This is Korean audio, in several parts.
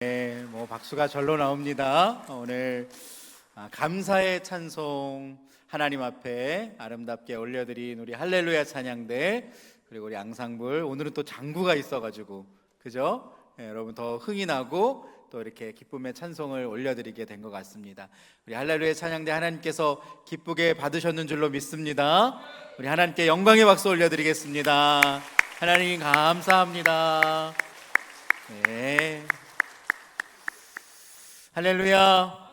네, 박수가 절로 나옵니다. 오늘 감사의 찬송 하나님 앞에 아름답게 올려드린 우리 할렐루야 찬양대, 그리고 우리 앙상블, 오늘은 또 장구가 있어가지고 그죠? 네, 여러분 더 흥이 나고 또 이렇게 기쁨의 찬송을 올려드리게 된 것 같습니다. 우리 할렐루야 찬양대 하나님께서 기쁘게 받으셨는 줄로 믿습니다. 우리 하나님께 영광의 박수 올려드리겠습니다. 하나님 감사합니다. 네. 할렐루야,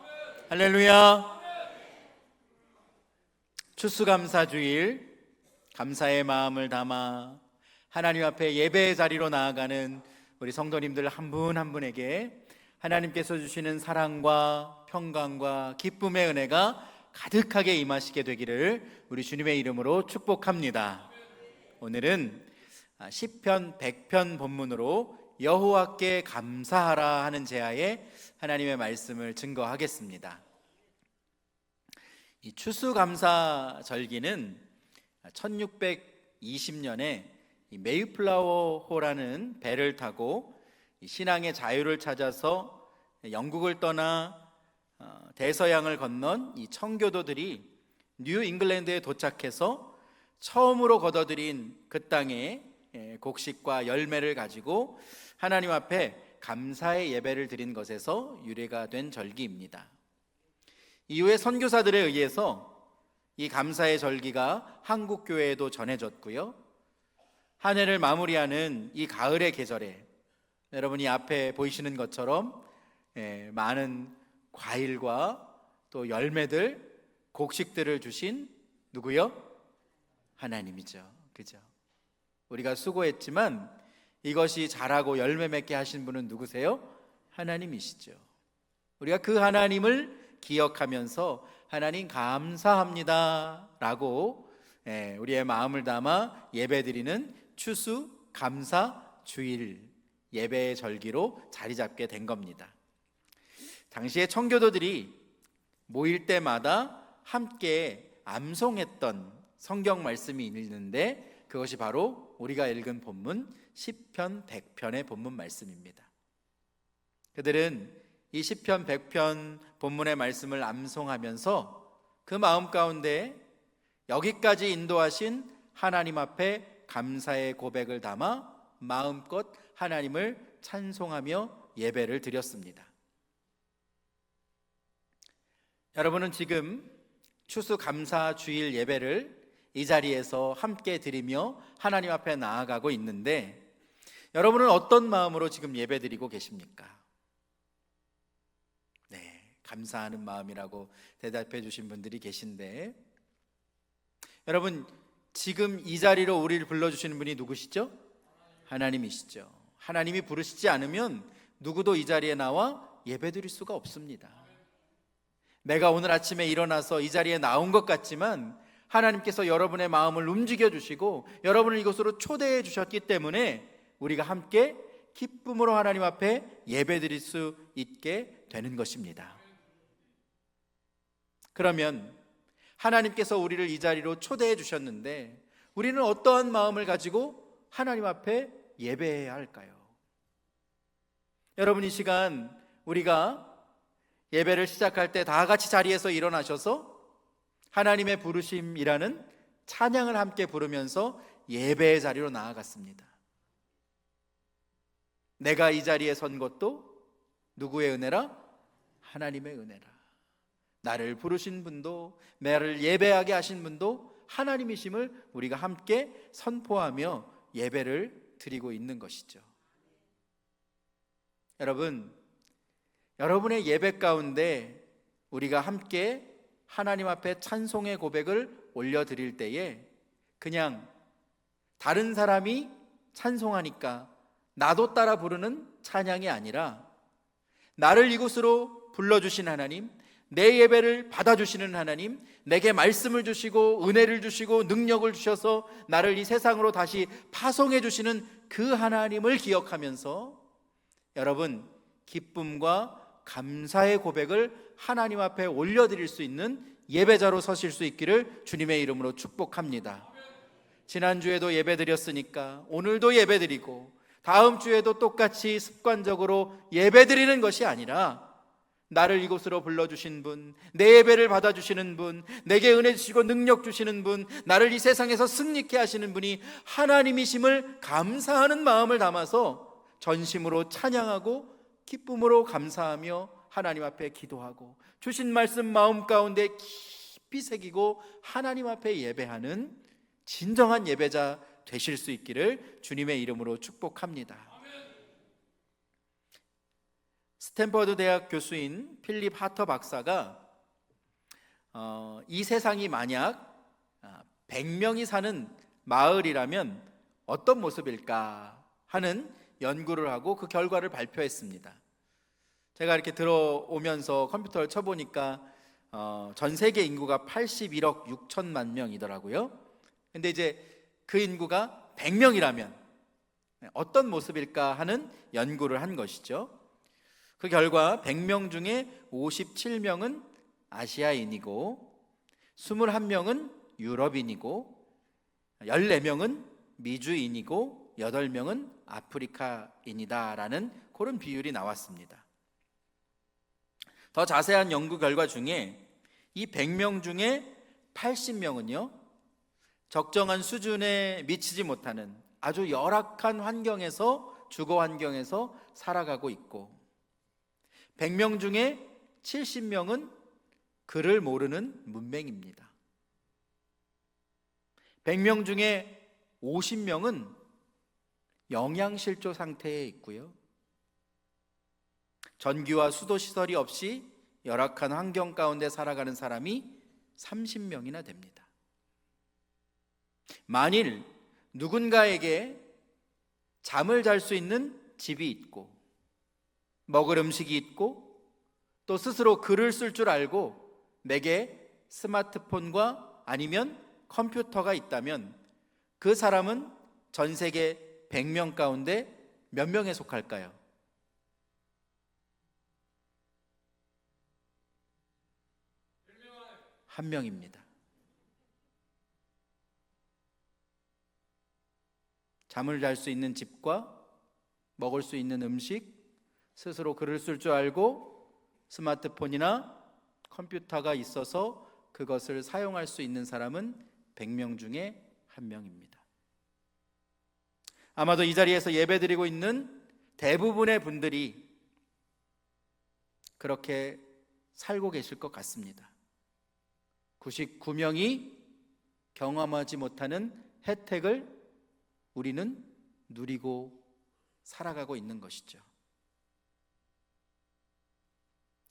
할렐루야. 추수감사주일, 감사의 마음을 담아 하나님 앞에 예배의 자리로 나아가는 우리 성도님들 한 분 한 분에게 하나님께서 주시는 사랑과 평강과 기쁨의 은혜가 가득하게 임하시게 되기를 우리 주님의 이름으로 축복합니다. 오늘은 시편 100편 본문으로 여호와께 감사하라 하는 제하에 하나님의 말씀을 증거하겠습니다. 이 추수감사절기는 1620년에 메이플라워호라는 배를 타고 신앙의 자유를 찾아서 영국을 떠나 대서양을 건넌 이 청교도들이 뉴 잉글랜드에 도착해서 처음으로 거둬들인 그 땅의 곡식과 열매를 가지고 하나님 앞에 감사의 예배를 드린 것에서 유래가 된 절기입니다. 이후에 선교사들에 의해서 이 감사의 절기가 한국 교회에도 전해졌고요, 한 해를 마무리하는 이 가을의 계절에 여러분이 앞에 보이시는 것처럼 많은 과일과 또 열매들, 곡식들을 주신 누구요? 하나님이죠. 그죠? 우리가 수고했지만 이것이 자라고 열매 맺게 하신 분은 누구세요? 하나님이시죠. 우리가 그 하나님을 기억하면서 하나님 감사합니다 라고 우리의 마음을 담아 예배드리는 추수 감사 주일 예배의 절기로 자리 잡게 된 겁니다. 당시에 청교도들이 모일 때마다 함께 암송했던 성경 말씀이 있는데 그것이 바로 우리가 읽은 본문 시편 100편의 본문 말씀입니다. 그들은 이 시편 100편 본문의 말씀을 암송하면서 그 마음 가운데 여기까지 인도하신 하나님 앞에 감사의 고백을 담아 마음껏 하나님을 찬송하며 예배를 드렸습니다. 여러분은 지금 추수감사 주일 예배를 이 자리에서 함께 드리며 하나님 앞에 나아가고 있는데 여러분은 어떤 마음으로 지금 예배 드리고 계십니까? 네, 감사하는 마음이라고 대답해 주신 분들이 계신데, 여러분 지금 이 자리로 우리를 불러주시는 분이 누구시죠? 하나님이시죠. 하나님이 부르시지 않으면 누구도 이 자리에 나와 예배 드릴 수가 없습니다. 내가 오늘 아침에 일어나서 이 자리에 나온 것 같지만 하나님께서 여러분의 마음을 움직여 주시고 여러분을 이곳으로 초대해 주셨기 때문에 우리가 함께 기쁨으로 하나님 앞에 예배 드릴 수 있게 되는 것입니다. 그러면 하나님께서 우리를 이 자리로 초대해 주셨는데 우리는 어떠한 마음을 가지고 하나님 앞에 예배해야 할까요? 여러분, 이 시간 우리가 예배를 시작할 때 다 같이 자리에서 일어나셔서 하나님의 부르심이라는 찬양을 함께 부르면서 예배의 자리로 나아갔습니다. 내가 이 자리에 선 것도 누구의 은혜라? 하나님의 은혜라. 나를 부르신 분도 나를 예배하게 하신 분도 하나님이심을 우리가 함께 선포하며 예배를 드리고 있는 것이죠. 여러분, 여러분의 예배 가운데 우리가 함께 하나님 앞에 찬송의 고백을 올려드릴 때에 그냥 다른 사람이 찬송하니까 나도 따라 부르는 찬양이 아니라 나를 이곳으로 불러주신 하나님, 내 예배를 받아주시는 하나님, 내게 말씀을 주시고 은혜를 주시고 능력을 주셔서 나를 이 세상으로 다시 파송해 주시는 그 하나님을 기억하면서 여러분 기쁨과 감사의 고백을 하나님 앞에 올려드릴 수 있는 예배자로 서실 수 있기를 주님의 이름으로 축복합니다. 지난주에도 예배드렸으니까 오늘도 예배드리고 다음 주에도 똑같이 습관적으로 예배드리는 것이 아니라 나를 이곳으로 불러주신 분, 내 예배를 받아주시는 분, 내게 은혜 주시고 능력 주시는 분, 나를 이 세상에서 승리케 하시는 분이 하나님이심을 감사하는 마음을 담아서 전심으로 찬양하고 기쁨으로 감사하며 하나님 앞에 기도하고 주신 말씀 마음 가운데 깊이 새기고 하나님 앞에 예배하는 진정한 예배자 되실 수 있기를 주님의 이름으로 축복합니다. 스탠퍼드 대학 교수인 필립 하터 박사가 이 세상이 만약 100명이 사는 마을이라면 어떤 모습일까 하는 연구를 하고 그 결과를 발표했습니다. 제가 이렇게 들어오면서 컴퓨터를 쳐보니까 전 세계 인구가 81억 6천만 명이더라고요. 근데 이제 그 인구가 100명이라면 어떤 모습일까 하는 연구를 한 것이죠. 그 결과 100명 중에 57명은 아시아인이고 21명은 유럽인이고 14명은 미주인이고 8명은 아프리카인이다라는 그런 비율이 나왔습니다. 더 자세한 연구 결과 중에 이 100명 중에 80명은요 적정한 수준에 미치지 못하는 아주 열악한 환경에서 주거 환경에서 살아가고 있고 100명 중에 70명은 글을 모르는 문맹입니다. 100명 중에 50명은 영양실조 상태에 있고요. 전기와 수도 시설이 없이 열악한 환경 가운데 살아가는 사람이 30명이나 됩니다. 만일 누군가에게 잠을 잘 수 있는 집이 있고 먹을 음식이 있고 또 스스로 글을 쓸 줄 알고 내게 스마트폰과 아니면 컴퓨터가 있다면 그 사람은 전 세계 100명 가운데 몇 명에 속할까요? 한 명입니다. 잠을 잘 수 있는 집과 먹을 수 있는 음식, 스스로 글을 쓸 줄 알고 스마트폰이나 컴퓨터가 있어서 그것을 사용할 수 있는 사람은 100명 중에 한 명입니다. 아마도 이 자리에서 예배드리고 있는 대부분의 분들이 그렇게 살고 계실 것 같습니다. 99명이 경험하지 못하는 혜택을 우리는 누리고 살아가고 있는 것이죠.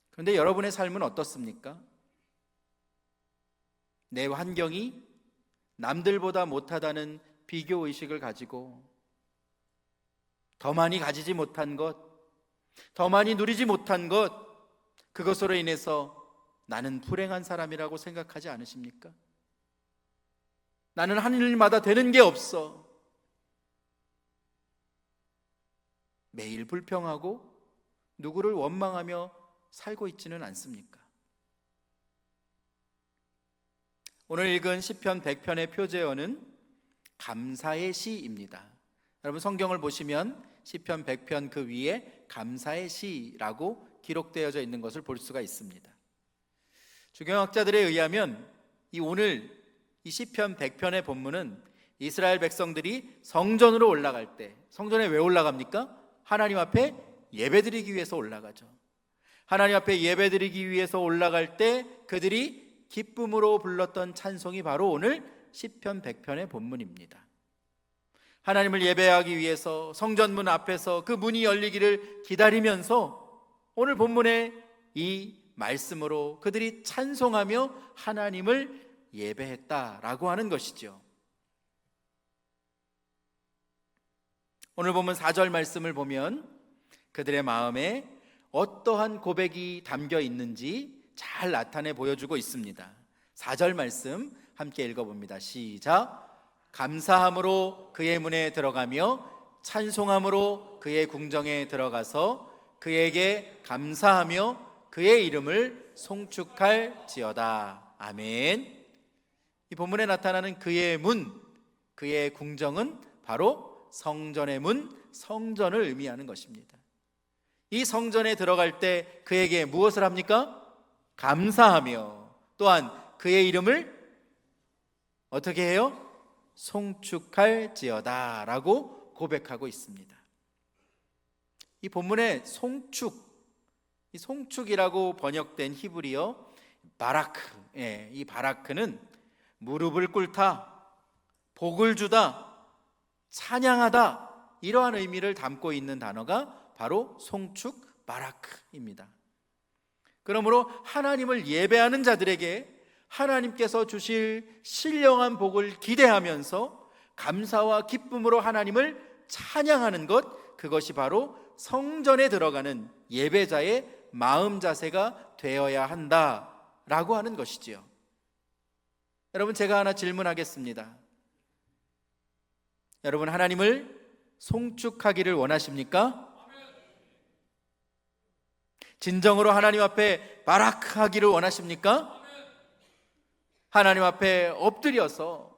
그런데 여러분의 삶은 어떻습니까? 내 환경이 남들보다 못하다는 비교의식을 가지고 더 많이 가지지 못한 것, 더 많이 누리지 못한 것, 그것으로 인해서 나는 불행한 사람이라고 생각하지 않으십니까? 나는 하는 일마다 되는 게 없어. 매일 불평하고 누구를 원망하며 살고 있지는 않습니까? 오늘 읽은 시편 100편의 표제어는 감사의 시입니다. 여러분 성경을 보시면 시편 100편 그 위에 감사의 시라고 기록되어져 있는 것을 볼 수가 있습니다. 주경학자들에 의하면 오늘 이 시편 100편의 본문은 이스라엘 백성들이 성전으로 올라갈 때, 성전에 왜 올라갑니까? 하나님 앞에 예배드리기 위해서 올라가죠. 하나님 앞에 예배드리기 위해서 올라갈 때 그들이 기쁨으로 불렀던 찬송이 바로 오늘 시편 100편의 본문입니다. 하나님을 예배하기 위해서 성전문 앞에서 그 문이 열리기를 기다리면서 오늘 본문의 이 말씀으로 그들이 찬송하며 하나님을 예배했다라고 하는 것이죠. 오늘 본문 4절 말씀을 보면 그들의 마음에 어떠한 고백이 담겨 있는지 잘 나타내 보여주고 있습니다. 4절 말씀 함께 읽어봅니다. 시작. 감사함으로 그의 문에 들어가며 찬송함으로 그의 궁정에 들어가서 그에게 감사하며 그의 이름을 송축할지어다. 아멘. 이 본문에 나타나는 그의 문, 그의 궁정은 바로 성전의 문, 성전을 의미하는 것입니다. 이 성전에 들어갈 때 그에게 무엇을 합니까? 감사하며 또한 그의 이름을 어떻게 해요? 송축할지어다 라고 고백하고 있습니다. 이 본문의 이 송축이라고 번역된 히브리어 바라크, 이 바라크는 무릎을 꿇다, 복을 주다, 찬양하다 이러한 의미를 담고 있는 단어가 바로 송축 바라크입니다. 그러므로 하나님을 예배하는 자들에게 하나님께서 주실 신령한 복을 기대하면서 감사와 기쁨으로 하나님을 찬양하는 것, 그것이 바로 성전에 들어가는 예배자의 마음 자세가 되어야 한다라고 하는 것이지요. 여러분, 제가 하나 질문하겠습니다. 여러분, 하나님을 송축하기를 원하십니까? 진정으로 하나님 앞에 바라크하기를 원하십니까? 하나님 앞에 엎드려서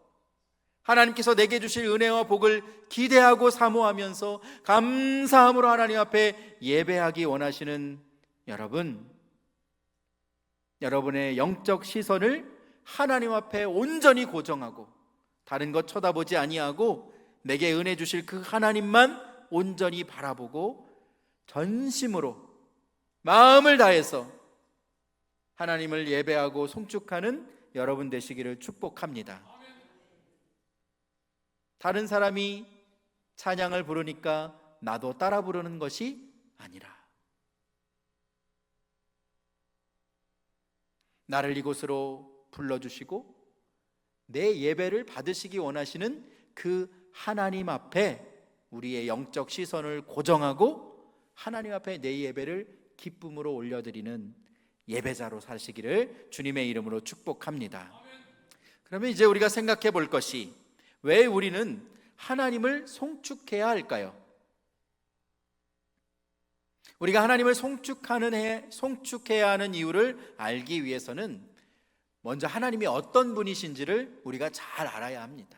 하나님께서 내게 주실 은혜와 복을 기대하고 사모하면서 감사함으로 하나님 앞에 예배하기 원하시는 여러분, 여러분의 영적 시선을 하나님 앞에 온전히 고정하고 다른 것 쳐다보지 아니하고 내게 은혜 주실 그 하나님만 온전히 바라보고 전심으로 마음을 다해서 하나님을 예배하고 송축하는 여러분 되시기를 축복합니다. 다른 사람이 찬양을 부르니까 나도 따라 부르는 것이 아니라 나를 이곳으로 불러주시고 내 예배를 받으시기 원하시는 그 하나님 앞에 우리의 영적 시선을 고정하고 하나님 앞에 내 예배를 기쁨으로 올려드리는 예배자로 사시기를 주님의 이름으로 축복합니다. 그러면 이제 우리가 생각해 볼 것이, 왜 우리는 하나님을 송축해야 할까요? 우리가 하나님을 송축해야 하는 이유를 알기 위해서는 먼저 하나님이 어떤 분이신지를 우리가 잘 알아야 합니다.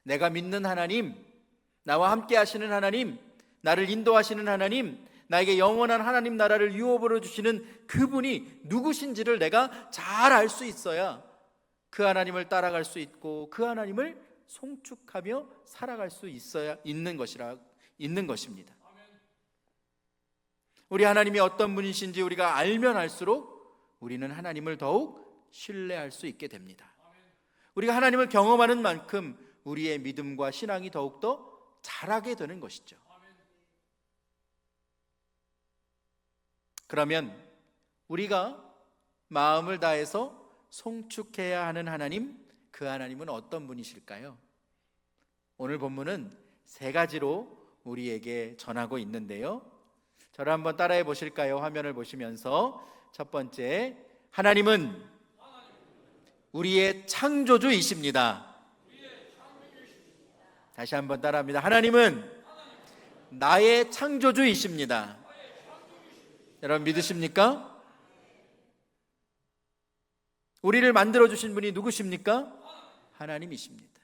내가 믿는 하나님, 나와 함께 하시는 하나님, 나를 인도하시는 하나님, 나에게 영원한 하나님 나라를 유업으로 주시는 그분이 누구신지를 내가 잘 알 수 있어야 그 하나님을 따라갈 수 있고 그 하나님을 송축하며 살아갈 수 있는 것입니다. 우리 하나님이 어떤 분이신지 우리가 알면 알수록 우리는 하나님을 더욱 신뢰할 수 있게 됩니다. 우리가 하나님을 경험하는 만큼 우리의 믿음과 신앙이 더욱더 자라게 되는 것이죠. 그러면 우리가 마음을 다해서 송축해야 하는 하나님, 그 하나님은 어떤 분이실까요? 오늘 본문은 3가지로 우리에게 전하고 있는데요, 저를 한번 따라해 보실까요? 화면을 보시면서 첫 번째, 하나님은 우리의 창조주이십니다. 다시 한번 따라합니다. 하나님은 나의 창조주이십니다. 여러분 믿으십니까? 우리를 만들어주신 분이 누구십니까? 하나님이십니다.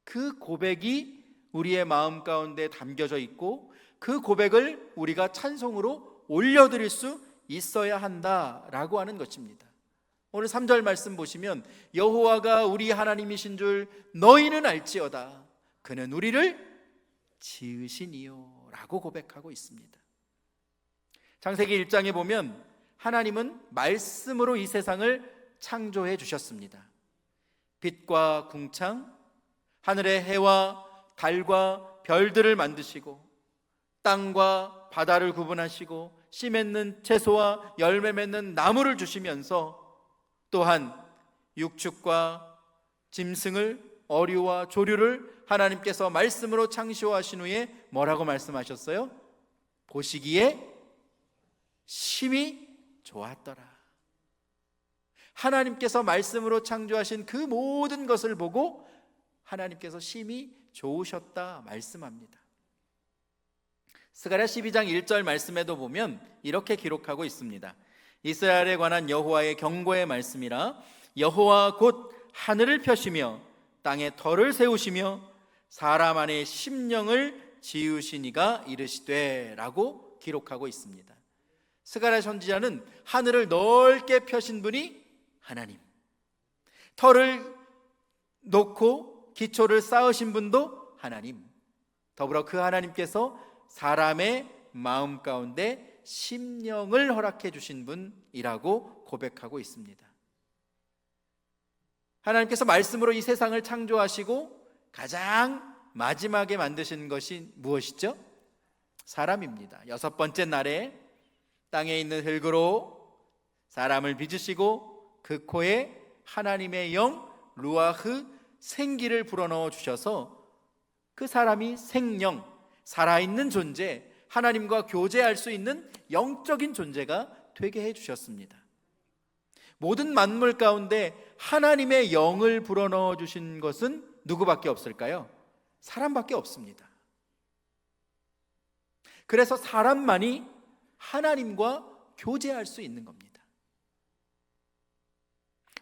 그 고백이 우리의 마음 가운데 담겨져 있고 그 고백을 우리가 찬송으로 올려드릴 수 있어야 한다라고 하는 것입니다. 오늘 3절 말씀 보시면 여호와가 우리 하나님이신 줄 너희는 알지어다. 그는 우리를 지으시니요 라고 고백하고 있습니다. 창세기 1장에 보면 하나님은 말씀으로 이 세상을 창조해 주셨습니다. 빛과 궁창, 하늘의 해와 달과 별들을 만드시고 땅과 바다를 구분하시고 씨 맺는 채소와 열매 맺는 나무를 주시면서 또한 육축과 짐승을, 어류와 조류를 하나님께서 말씀으로 창조하신 후에 뭐라고 말씀하셨어요? 보시기에 심히 좋았더라. 하나님께서 말씀으로 창조하신 그 모든 것을 보고 하나님께서 심히 좋으셨다 말씀합니다. 스가랴 12장 1절 말씀에도 보면 이렇게 기록하고 있습니다. 이스라엘에 관한 여호와의 경고의 말씀이라. 여호와 곧 하늘을 펴시며 땅에 터를 세우시며 사람 안에 심령을 지으시니가 이르시되 라고 기록하고 있습니다. 스가랴 선지자는 하늘을 넓게 펴신 분이 하나님, 터를 놓고 기초를 쌓으신 분도 하나님, 더불어 그 하나님께서 사람의 마음 가운데 심령을 허락해 주신 분이라고 고백하고 있습니다. 하나님께서 말씀으로 이 세상을 창조하시고 가장 마지막에 만드신 것이 무엇이죠? 사람입니다. 6번째 날에 땅에 있는 흙으로 사람을 빚으시고 그 코에 하나님의 영 루아흐 생기를 불어넣어 주셔서 그 사람이 생명, 살아있는 존재, 하나님과 교제할 수 있는 영적인 존재가 되게 해 주셨습니다. 모든 만물 가운데 하나님의 영을 불어넣어 주신 것은 누구밖에 없을까요? 사람밖에 없습니다. 그래서 사람만이 하나님과 교제할 수 있는 겁니다.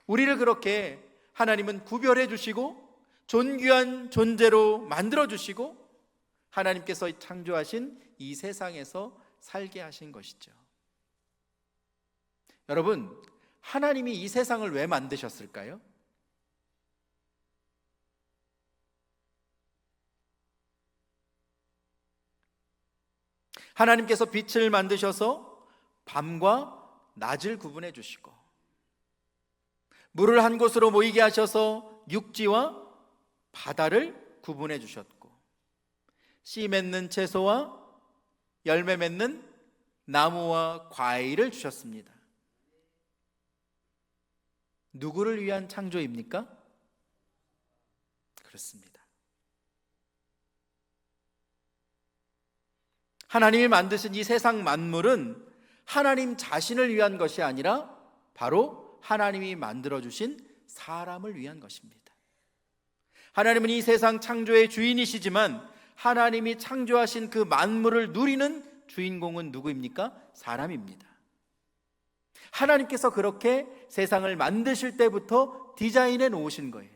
우리를 그렇게 하나님은 구별해 주시고 존귀한 존재로 만들어 주시고 하나님께서 창조하신 이 세상에서 살게 하신 것이죠. 여러분, 하나님이 이 세상을 왜 만드셨을까요? 하나님께서 빛을 만드셔서 밤과 낮을 구분해 주시고 물을 한 곳으로 모이게 하셔서 육지와 바다를 구분해 주셨고 씨 맺는 채소와 열매 맺는 나무와 과일을 주셨습니다. 누구를 위한 창조입니까? 그렇습니다. 하나님이 만드신 이 세상 만물은 하나님 자신을 위한 것이 아니라 바로 하나님이 만들어주신 사람을 위한 것입니다. 하나님은 이 세상 창조의 주인이시지만 하나님이 창조하신 그 만물을 누리는 주인공은 누구입니까? 사람입니다. 하나님께서 그렇게 세상을 만드실 때부터 디자인해 놓으신 거예요.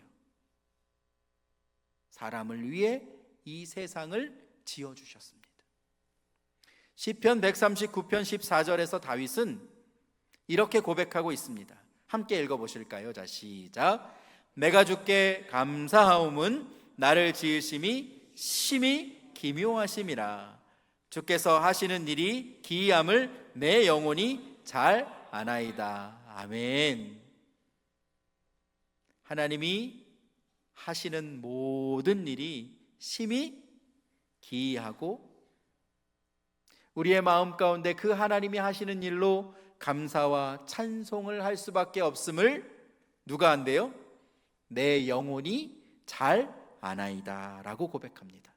사람을 위해 이 세상을 지어주셨습니다. 시편 139편 14절에서 다윗은 이렇게 고백하고 있습니다. 함께 읽어보실까요? 자, 시작. 내가 주께 감사하옴은 나를 지으심이 심히 기묘하심이라. 주께서 하시는 일이 기이함을 내 영혼이 잘 아나이다. 아멘. 하나님이 하시는 모든 일이 심히 기이하고 우리의 마음 가운데 그 하나님이 하시는 일로 감사와 찬송을 할 수밖에 없음을 누가 한대요? 내 영혼이 잘 아나이다 라고 고백합니다.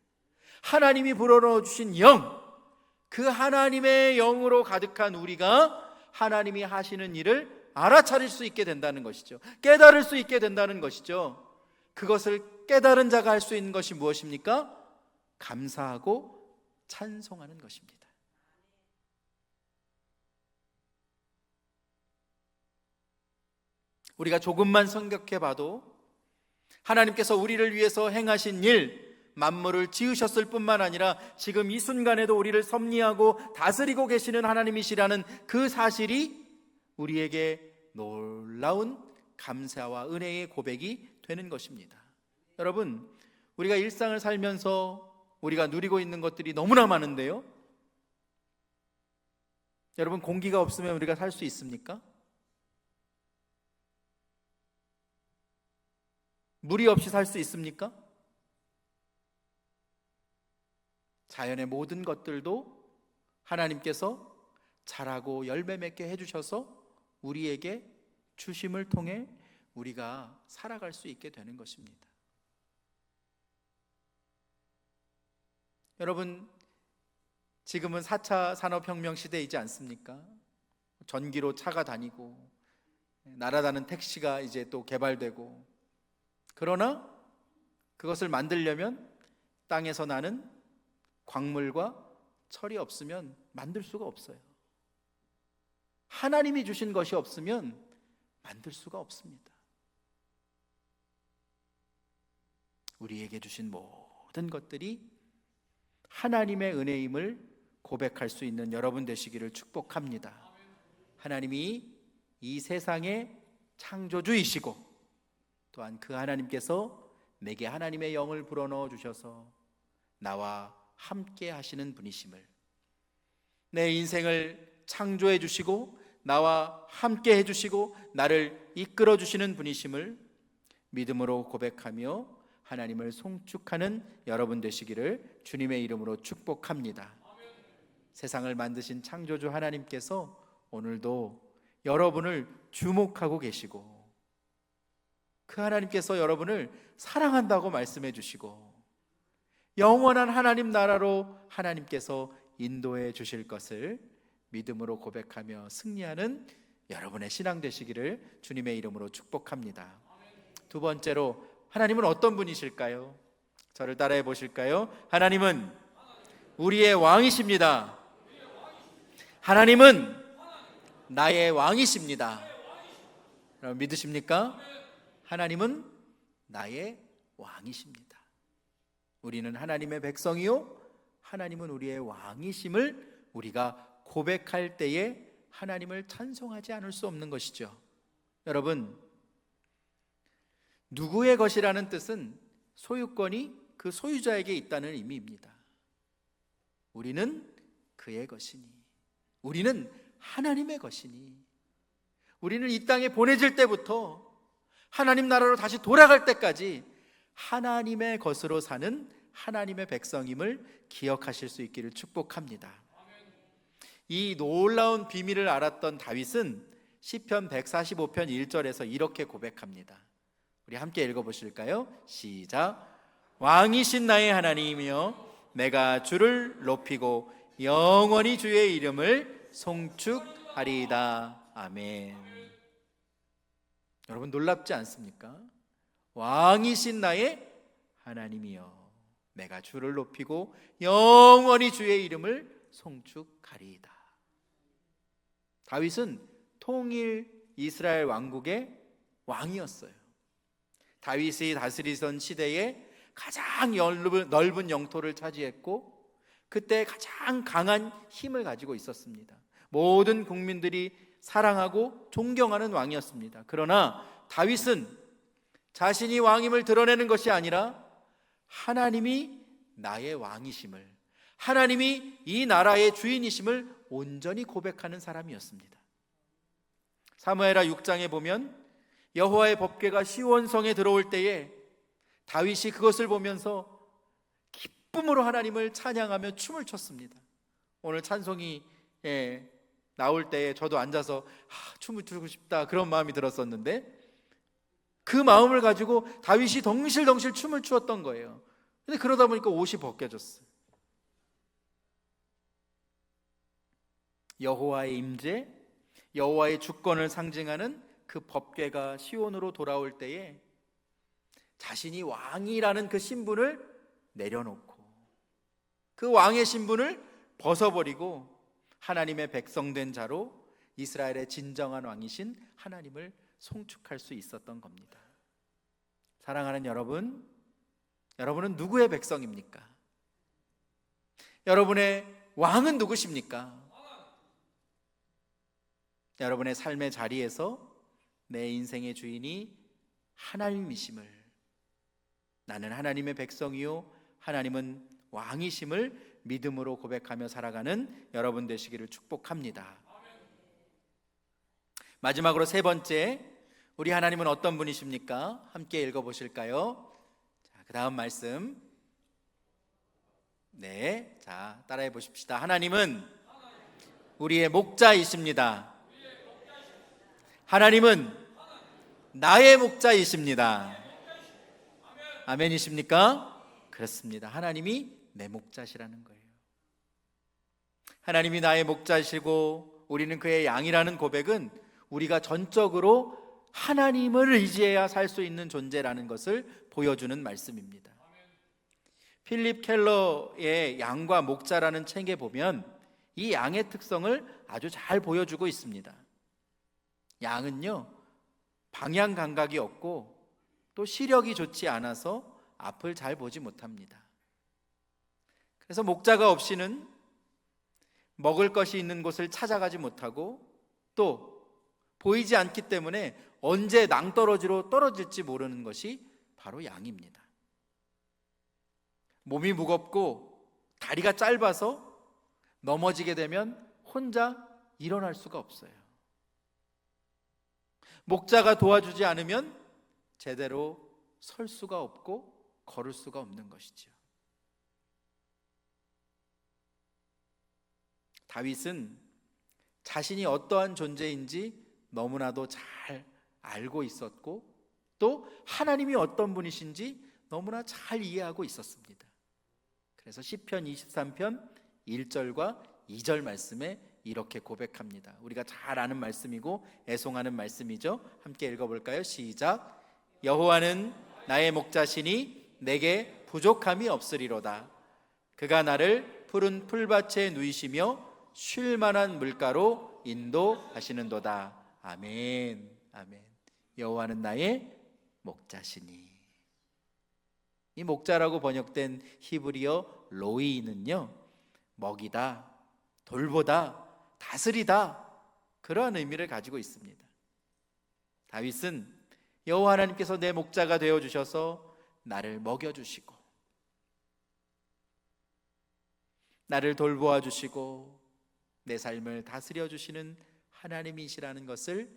하나님이 불어넣어 주신 영, 그 하나님의 영으로 가득한 우리가 하나님이 하시는 일을 알아차릴 수 있게 된다는 것이죠. 깨달을 수 있게 된다는 것이죠. 그것을 깨달은 자가 할 수 있는 것이 무엇입니까? 감사하고 찬송하는 것입니다. 우리가 조금만 생각해 봐도 하나님께서 우리를 위해서 행하신 일, 만물을 지으셨을 뿐만 아니라 지금 이 순간에도 우리를 섭리하고 다스리고 계시는 하나님이시라는 그 사실이 우리에게 놀라운 감사와 은혜의 고백이 되는 것입니다. 여러분, 우리가 일상을 살면서 우리가 누리고 있는 것들이 너무나 많은데요. 여러분, 공기가 없으면 우리가 살 수 있습니까? 물이 없이 살 수 있습니까? 자연의 모든 것들도 하나님께서 자라고 열매 맺게 해주셔서 우리에게 주심을 통해 우리가 살아갈 수 있게 되는 것입니다. 여러분, 지금은 4차 산업혁명 시대이지 않습니까? 전기로 차가 다니고 날아다니는 택시가 이제 또 개발되고, 그러나 그것을 만들려면 땅에서 나는 광물과 철이 없으면 만들 수가 없어요. 하나님이 주신 것이 없으면 만들 수가 없습니다. 우리에게 주신 모든 것들이 하나님의 은혜임을 고백할 수 있는 여러분 되시기를 축복합니다. 하나님이 이 세상의 창조주이시고 또한 그 하나님께서 내게 하나님의 영을 불어넣어 주셔서 나와 함께 하시는 분이심을, 내 인생을 창조해 주시고 나와 함께 해주시고 나를 이끌어 주시는 분이심을 믿음으로 고백하며 하나님을 송축하는 여러분 되시기를 주님의 이름으로 축복합니다. 세상을 만드신 창조주 하나님께서 오늘도 여러분을 주목하고 계시고 그 하나님께서 여러분을 사랑한다고 말씀해 주시고 영원한 하나님 나라로 하나님께서 인도해 주실 것을 믿음으로 고백하며 승리하는 여러분의 신앙 되시기를 주님의 이름으로 축복합니다. 두 번째로, 하나님은 어떤 분이실까요? 저를 따라해 보실까요? 하나님은 우리의 왕이십니다. 하나님은 나의 왕이십니다. 여러분 믿으십니까? 하나님은 나의 왕이십니다. 우리는 하나님의 백성이요 하나님은 우리의 왕이심을 우리가 고백할 때에 하나님을 찬송하지 않을 수 없는 것이죠. 여러분, 누구의 것이라는 뜻은 소유권이 그 소유자에게 있다는 의미입니다. 우리는 그의 것이니, 우리는 하나님의 것이니, 우리는 이 땅에 보내질 때부터 하나님 나라로 다시 돌아갈 때까지 하나님의 것으로 사는 하나님의 백성임을 기억하실 수 있기를 축복합니다. 이 놀라운 비밀을 알았던 다윗은 시편 145편 1절에서 이렇게 고백합니다. 우리 함께 읽어보실까요? 시작. 왕이신 나의 하나님이여 내가 주를 높이고 영원히 주의 이름을 송축하리이다. 아멘. 여러분 놀랍지 않습니까? 왕이신 나의 하나님이여 내가 주를 높이고 영원히 주의 이름을 송축하리이다. 다윗은 통일 이스라엘 왕국의 왕이었어요. 다윗이 다스리던 시대에 가장 넓은 영토를 차지했고 그때 가장 강한 힘을 가지고 있었습니다. 모든 국민들이 사랑하고 존경하는 왕이었습니다. 그러나 다윗은 자신이 왕임을 드러내는 것이 아니라 하나님이 나의 왕이심을, 하나님이 이 나라의 주인이심을 온전히 고백하는 사람이었습니다. 사무엘하 6장에 보면 여호와의 법궤가 시온성에 들어올 때에 다윗이 그것을 보면서 기쁨으로 하나님을 찬양하며 춤을 췄습니다. 오늘 찬송이 나올 때에 저도 앉아서 춤을 추고 싶다 그런 마음이 들었었는데 그 마음을 가지고 다윗이 덩실덩실 춤을 추었던 거예요. 근데 그러다 보니까 옷이 벗겨졌어요. 여호와의 임재, 여호와의 주권을 상징하는 그 법궤가 시온으로 돌아올 때에 자신이 왕이라는 그 신분을 내려놓고 그 왕의 신분을 벗어버리고 하나님의 백성된 자로 이스라엘의 진정한 왕이신 하나님을 송축할 수 있었던 겁니다. 사랑하는 여러분, 여러분은 누구의 백성입니까? 여러분의 왕은 누구십니까? 여러분의 삶의 자리에서 내 인생의 주인이 하나님이심을, 나는 하나님의 백성이요 하나님은 왕이심을 믿음으로 고백하며 살아가는 여러분 되시기를 축복합니다. 마지막으로 세 번째, 우리 하나님은 어떤 분이십니까? 함께 읽어보실까요? 자, 그 다음 말씀 자, 따라해 보십시다. 하나님은 우리의 목자이십니다. 하나님은 나의 목자이십니다. 아멘이십니까? 그렇습니다. 하나님이 내 목자시라는 거예요. 하나님이 나의 목자시고 우리는 그의 양이라는 고백은 우리가 전적으로 하나님을 의지해야 살 수 있는 존재라는 것을 보여주는 말씀입니다. 필립 켈러의 양과 목자라는 책에 보면 이 양의 특성을 아주 잘 보여주고 있습니다. 양은요, 방향 감각이 없고 또 시력이 좋지 않아서 앞을 잘 보지 못합니다. 그래서 목자가 없이는 먹을 것이 있는 곳을 찾아가지 못하고 또 보이지 않기 때문에 언제 낭떠러지로 떨어질지 모르는 것이 바로 양입니다. 몸이 무겁고 다리가 짧아서 넘어지게 되면 혼자 일어날 수가 없어요. 목자가 도와주지 않으면 제대로 설 수가 없고 걸을 수가 없는 것이죠. 다윗은 자신이 어떠한 존재인지 너무나도 잘 알고 있었고 또 하나님이 어떤 분이신지 너무나 잘 이해하고 있었습니다. 그래서 시편 23편 1절과 2절 말씀에 이렇게 고백합니다. 우리가 잘 아는 말씀이고 애송하는 말씀이죠. 함께 읽어볼까요? 시작. 여호와는 나의 목자시니 내게 부족함이 없으리로다. 그가 나를 푸른 풀밭에 누이시며 쉴 만한 물가로 인도하시는도다. 아멘. 아멘. 여호와는 나의 목자시니. 이 목자라고 번역된 히브리어 로이는요, 먹이다, 돌보다, 다스리다, 그러한 의미를 가지고 있습니다. 다윗은 여호와 하나님께서 내 목자가 되어주셔서 나를 먹여주시고 나를 돌보아 주시고 내 삶을 다스려 주시는 하나님이시라는 것을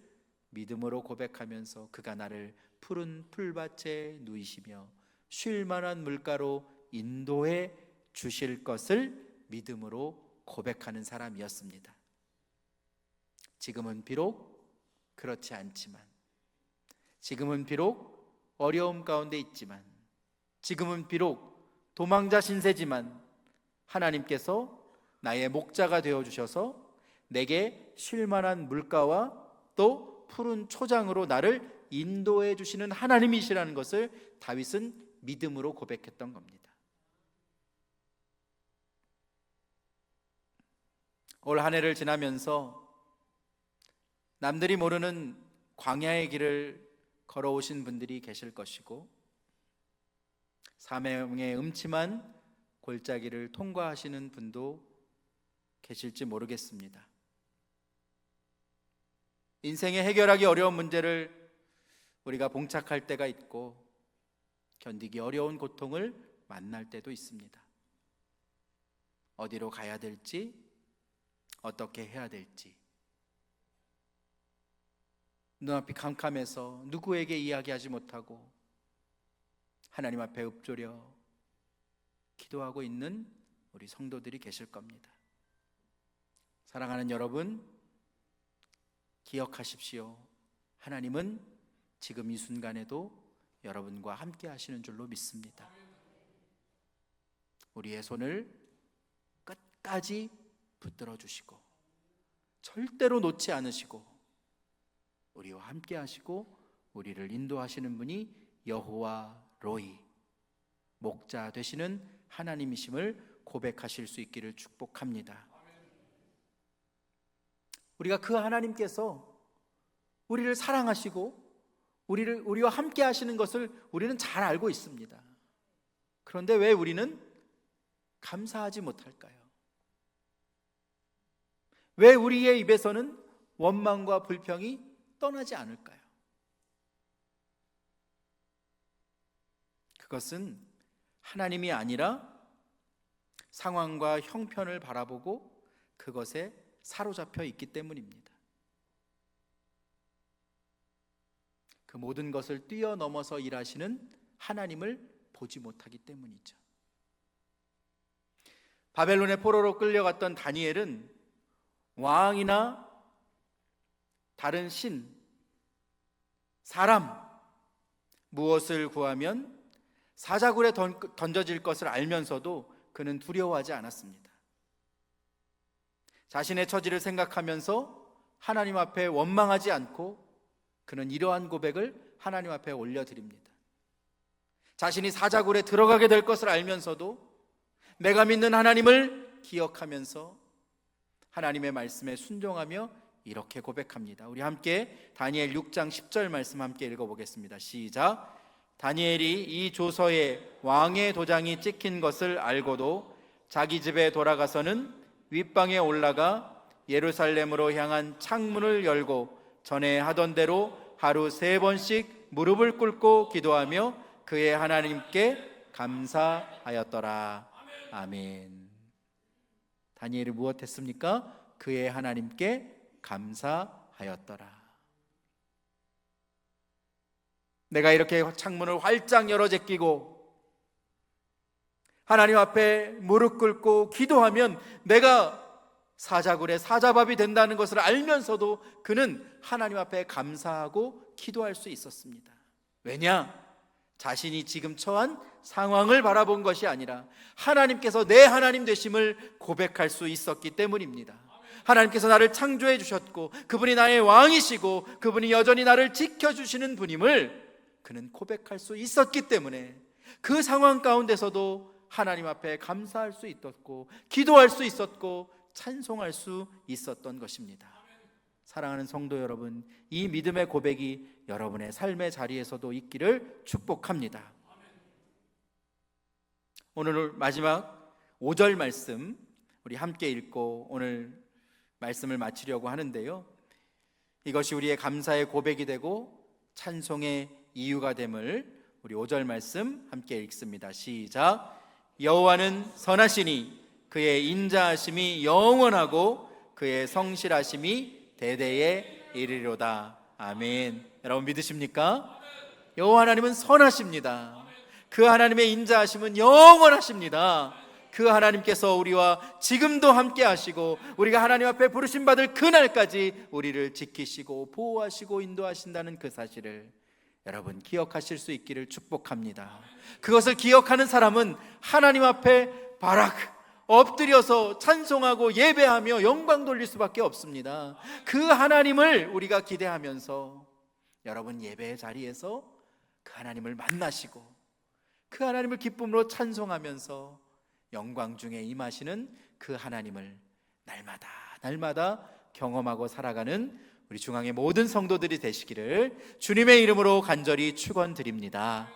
믿음으로 고백하면서 그가 나를 푸른 풀밭에 누이시며 쉴 만한 물가로 인도해 주실 것을 믿음으로 고백하는 사람이었습니다. 지금은 비록 그렇지 않지만, 지금은 비록 어려움 가운데 있지만, 지금은 비록 도망자 신세지만 하나님께서 나의 목자가 되어주셔서 내게 쉴 만한 물가와 또 푸른 초장으로 나를 인도해 주시는 하나님이시라는 것을 다윗은 믿음으로 고백했던 겁니다. 올 한 해를 지나면서 남들이 모르는 광야의 길을 걸어오신 분들이 계실 것이고 사명의 음침한 골짜기를 통과하시는 분도 계실지 모르겠습니다. 인생에 해결하기 어려운 문제를 우리가 봉착할 때가 있고 견디기 어려운 고통을 만날 때도 있습니다. 어디로 가야 될지, 어떻게 해야 될지, 눈앞이 캄캄해서 누구에게 이야기하지 못하고 하나님 앞에 읊조려 기도하고 있는 우리 성도들이 계실 겁니다. 사랑하는 여러분, 기억하십시오. 하나님은 지금 이 순간에도 여러분과 함께 하시는 줄로 믿습니다. 우리의 손을 끝까지 붙들어 주시고 절대로 놓지 않으시고 우리와 함께 하시고 우리를 인도하시는 분이 여호와 로이, 목자 되시는 하나님이심을 고백하실 수 있기를 축복합니다. 우리가 그 하나님께서 우리를 사랑하시고 우리와 함께 하시는 것을 우리는 잘 알고 있습니다. 그런데 왜 우리는 감사하지 못할까요? 왜 우리의 입에서는 원망과 불평이 떠나지 않을까요? 그것은 하나님이 아니라 상황과 형편을 바라보고 그것에 사로잡혀 있기 때문입니다. 그 모든 것을 뛰어넘어서 일하시는 하나님을 보지 못하기 때문이죠. 바벨론의 포로로 끌려갔던 다니엘은 왕이나 다른 신, 사람, 무엇을 구하면 사자굴에 던져질 것을 알면서도 그는 두려워하지 않았습니다. 자신의 처지를 생각하면서 하나님 앞에 원망하지 않고 그는 이러한 고백을 하나님 앞에 올려드립니다. 자신이 사자굴에 들어가게 될 것을 알면서도 내가 믿는 하나님을 기억하면서 하나님의 말씀에 순종하며 이렇게 고백합니다. 우리 함께 다니엘 6장 10절 말씀 함께 읽어보겠습니다. 시작. 다니엘이 이 조서에 왕의 도장이 찍힌 것을 알고도 자기 집에 돌아가서는 윗방에 올라가 예루살렘으로 향한 창문을 열고 전에 하던 대로 하루 3번씩 무릎을 꿇고 기도하며 그의 하나님께 감사하였더라. 아멘. 다니엘이 무엇했습니까? 그의 하나님께 감사하였더라. 내가 이렇게 창문을 활짝 열어 제끼고 하나님 앞에 무릎 꿇고 기도하면 내가 사자굴의 사자밥이 된다는 것을 알면서도 그는 하나님 앞에 감사하고 기도할 수 있었습니다. 왜냐? 자신이 지금 처한 상황을 바라본 것이 아니라 하나님께서 내 하나님 되심을 고백할 수 있었기 때문입니다. 하나님께서 나를 창조해 주셨고 그분이 나의 왕이시고 그분이 여전히 나를 지켜주시는 분임을 그는 고백할 수 있었기 때문에 그 상황 가운데서도 하나님 앞에 감사할 수 있었고 기도할 수 있었고 찬송할 수 있었던 것입니다. 사랑하는 성도 여러분, 이 믿음의 고백이 여러분의 삶의 자리에서도 있기를 축복합니다. 오늘 마지막 5절 말씀 우리 함께 읽고 오늘 말씀을 마치려고 하는데요, 이것이 우리의 감사의 고백이 되고 찬송의 이유가 됨을 우리 5절 말씀 함께 읽습니다. 시작. 여호와는 선하시니 그의 인자하심이 영원하고 그의 성실하심이 대대에 이르리로다. 아멘. 여러분 믿으십니까? 여호와 하나님은 선하십니다. 그 하나님의 인자하심은 영원하십니다. 그 하나님께서 우리와 지금도 함께 하시고 우리가 하나님 앞에 부르심 받을 그날까지 우리를 지키시고 보호하시고 인도하신다는 그 사실을 여러분 기억하실 수 있기를 축복합니다. 그것을 기억하는 사람은 하나님 앞에 바락 엎드려서 찬송하고 예배하며 영광 돌릴 수밖에 없습니다. 그 하나님을 우리가 기대하면서 여러분 예배의 자리에서 그 하나님을 만나시고 그 하나님을 기쁨으로 찬송하면서 영광 중에 임하시는 그 하나님을 날마다 경험하고 살아가는 우리 중앙의 모든 성도들이 되시기를 주님의 이름으로 간절히 축원드립니다.